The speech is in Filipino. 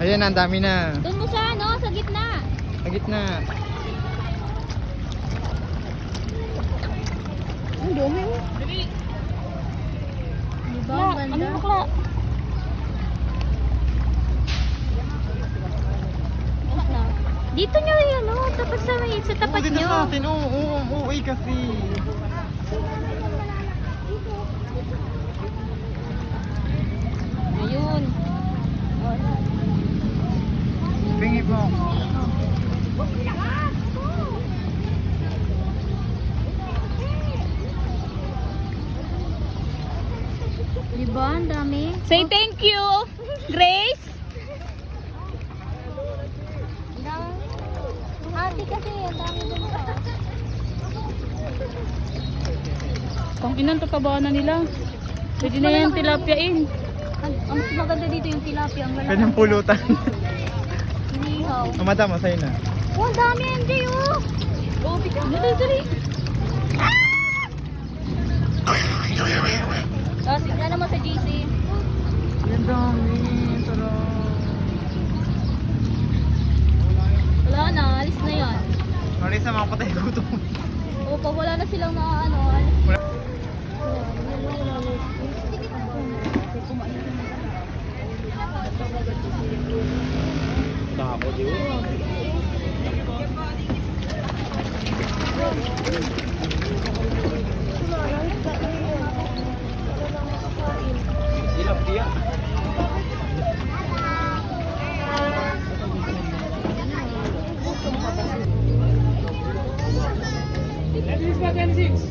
Ayan, ang dami na. Doon mo sa ano, sa gitna. Sa gitna. Ang dumi oh. Diba? Ang ganda. Ano bakla? Dito nyo yun, oh. Tapat sa may, sa tapat Dito nyo. sa atin. Oo, kasi. Ayun. Pingi po. Diba? Ang dami. Say thank you, Grace. Ate kasi, ang dami dun sa. Pang inan to kabahan na nila. Pwede na yan tilapiain. Ang mas maganda dito yung tilapia. Ang lalaki. Kanyang pulutan. Inihaw. Oh, madam, sa'yo na. Oh, ang dami, MJ, oh. Oh, bigyan. Dali. Tapos, tignan naman sa GC. Ang dami. Sarap. Wala na, alis na yan. Maris na mga patay gutom. O, pag wala na silang na ano, Tapos yun. Tilapia. Six.